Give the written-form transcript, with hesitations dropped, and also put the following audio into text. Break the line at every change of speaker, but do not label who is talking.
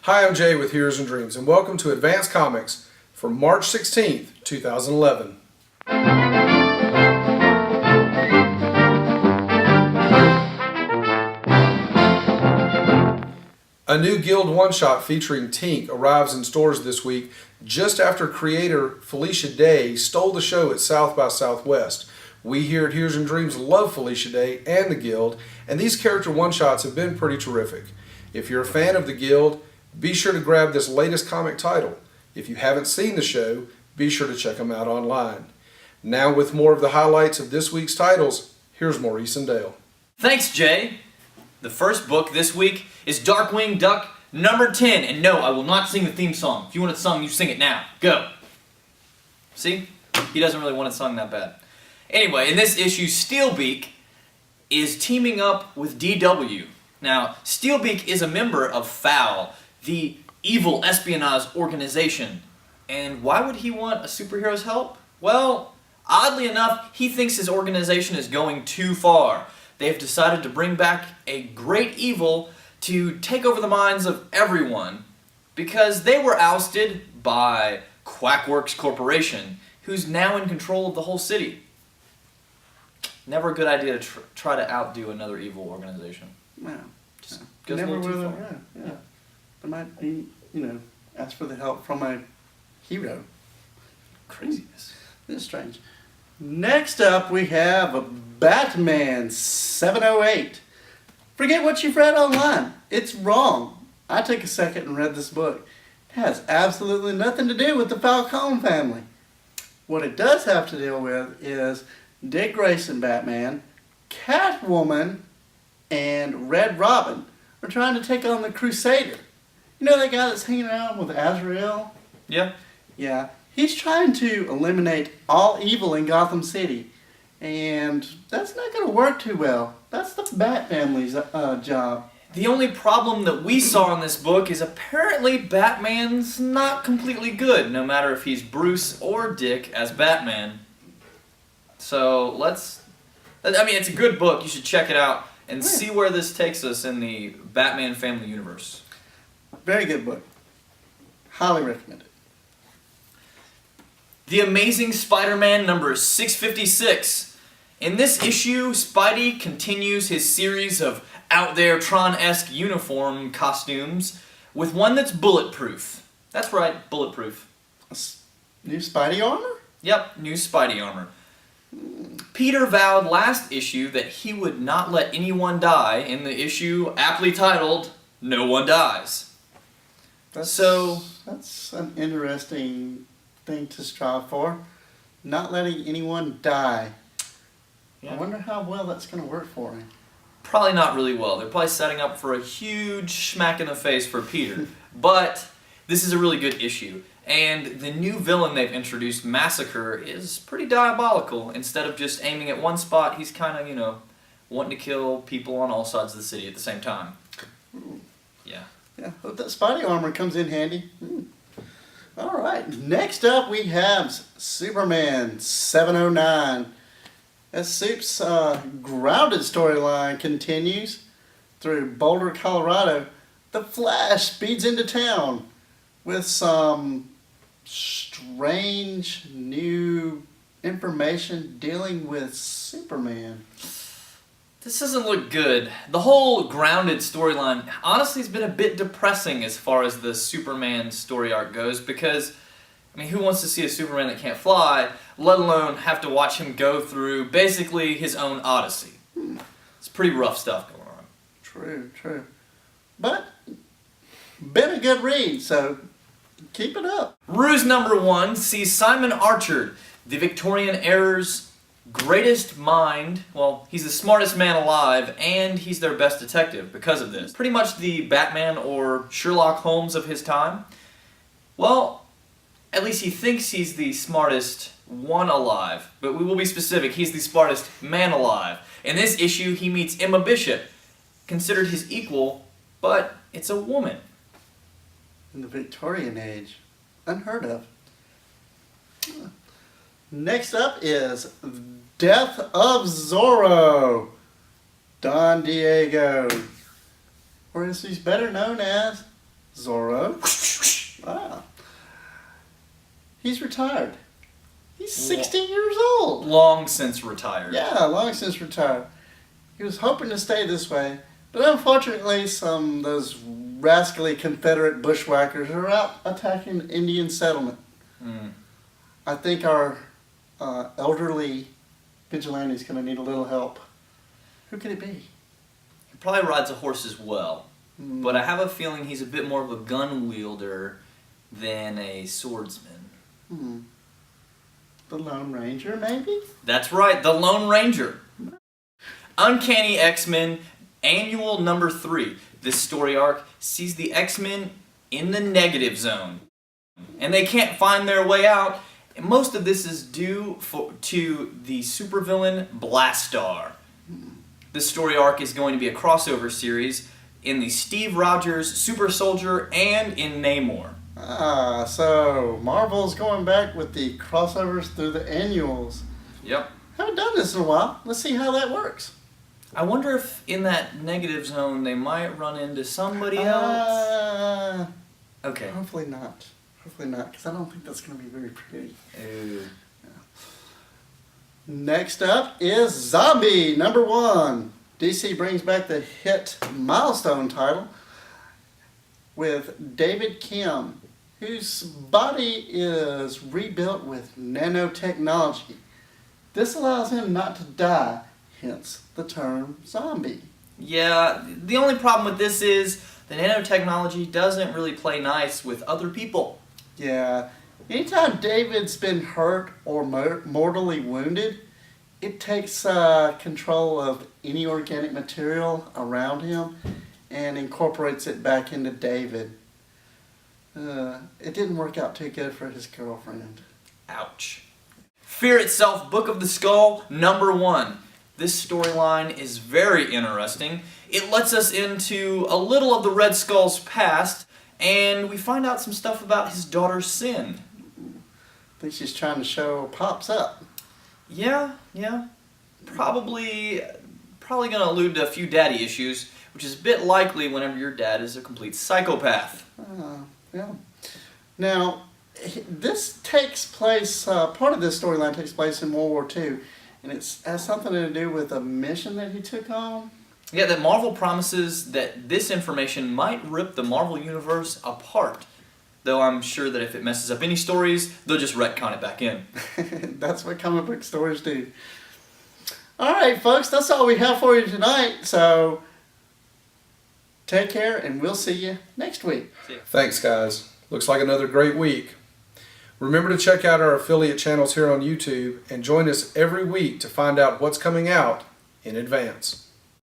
Hi, I'm Jay with Heroes and Dreams, and welcome to Advanced Comics for March 16th, 2011. A new Guild one-shot featuring Tink arrives in stores this week just after creator Felicia Day stole the show at South by Southwest. We here at Heroes and Dreams love Felicia Day and the Guild, and these character one-shots have been pretty terrific. If you're a fan of the Guild, be sure to grab this latest comic title. If you haven't seen the show, be sure to check them out online. Now with more of the highlights of this week's titles, here's Maurice and Dale.
Thanks, Jay. The first book this week is Darkwing Duck number 10. And no, I will not sing the theme song. If you want it sung, you sing it now. Go. See? He doesn't really want it sung that bad. Anyway, in this issue, Steelbeak is teaming up with DW. Now, Steelbeak is a member of Powell, the evil espionage organization. And why would he want a superhero's help? Well, oddly enough, he thinks his organization is going too far. They've decided to bring back a great evil to take over the minds of everyone because they were ousted by Quackworks Corporation, who's now in control of the whole city. Never a good idea to try to outdo another evil organization.
No.
Just goes a little too far.
Yeah. They might be, ask for the help from a hero.
Craziness.
This is strange. Next up, we have Batman 708. Forget what you've read online. It's wrong. I took a second and read this book. It has absolutely nothing to do with the Falcone family. What it does have to deal with is Dick Grayson Batman, Catwoman, and Red Robin are trying to take on the Crusader. You know that guy that's hanging around with Azrael?
Yeah.
Yeah. He's trying to eliminate all evil in Gotham City. And that's not going to work too well. That's the Bat family's job.
The only problem that we saw in this book is apparently Batman's not completely good, no matter if he's Bruce or Dick as Batman. So it's a good book. You should check it out and see where this takes us in the Batman family universe.
Very good book. Highly recommend it.
The Amazing Spiderman number 656. In this issue, Spidey continues his series of out there Tron-esque uniform costumes with one that's bulletproof. That's right, bulletproof.
New Spidey armor?
Yep, new Spidey armor. Peter vowed last issue that he would not let anyone die in the issue aptly titled, No One Dies.
That's an interesting thing to strive for. Not letting anyone die. Yeah. I wonder how well that's going to work for him.
Probably not really well. They're probably setting up for a huge smack in the face for Peter. But this is a really good issue. And the new villain they've introduced, Massacre, is pretty diabolical. Instead of just aiming at one spot, he's kind of, wanting to kill people on all sides of the city at the same time. Yeah.
Yeah, hope that Spidey armor comes in handy. Alright, next up we have Superman 709. As Soup's grounded storyline continues through Boulder, Colorado, the Flash speeds into town with some strange new information dealing with Superman.
This doesn't look good. The whole grounded storyline honestly has been a bit depressing as far as the Superman story arc goes because, who wants to see a Superman that can't fly, let alone have to watch him go through basically his own odyssey? It's pretty rough stuff going on.
True. But, been a good read, so keep it up.
Ruse number 1 sees Simon Archer, the Victorian era's greatest mind. Well, he's the smartest man alive, and he's their best detective because of this. Pretty much the Batman or Sherlock Holmes of his time. Well, at least he thinks he's the smartest one alive, but we will be specific, he's the smartest man alive. In this issue, he meets Emma Bishop, considered his equal, but it's a woman.
In the Victorian age. Unheard of. Next up is Death of Zorro. Don Diego. Or as he's better known as Zorro. Wow. He's retired. He's 60 years old.
Long since retired.
Yeah, long since retired. He was hoping to stay this way, but unfortunately those rascally Confederate bushwhackers are out attacking the Indian settlement. I think our elderly vigilante is going to need a little help. Who could it be?
He probably rides a horse as well, but I have a feeling he's a bit more of a gun wielder than a swordsman.
The Lone Ranger, maybe?
That's right, the Lone Ranger. Uncanny X-Men Annual number 3. This story arc sees the X-Men in the negative zone, and they can't find their way out. And most of this is due to the supervillain Blastar. This story arc is going to be a crossover series in the Steve Rogers Super Soldier and in Namor.
So Marvel's going back with the crossovers through the annuals.
Yep.
Haven't done this in a while. Let's see how that works.
I wonder if in that negative zone they might run into somebody else. Okay.
Hopefully not. Hopefully not, because I don't think that's going to be very pretty. Next up is Zombie number 1. DC brings back the hit Milestone title with David Kim, whose body is rebuilt with nanotechnology. This allows him not to die, hence the term zombie.
Yeah, the only problem with this is the nanotechnology doesn't really play nice with other people.
Yeah, anytime David's been hurt or mortally wounded, it takes control of any organic material around him and incorporates it back into David. It didn't work out too good for his girlfriend.
Ouch. Fear Itself, Book of the Skull, number 1. This storyline is very interesting. It lets us into a little of the Red Skull's past, and we find out some stuff about his daughter Sin.
I think she's trying to show Pops up.
Yeah. Probably going to allude to a few daddy issues, which is a bit likely whenever your dad is a complete psychopath.
Yeah. Now, this takes place, part of this storyline takes place in World War II, and it has something to do with a mission that he took on.
Yeah, that Marvel promises that this information might rip the Marvel Universe apart. Though I'm sure that if it messes up any stories, they'll just retcon it back in.
That's what comic book stories do. Alright, folks, that's all we have for you tonight. So, take care, and we'll see you next week.
Thanks, guys. Looks like another great week. Remember to check out our affiliate channels here on YouTube and join us every week to find out what's coming out in advance.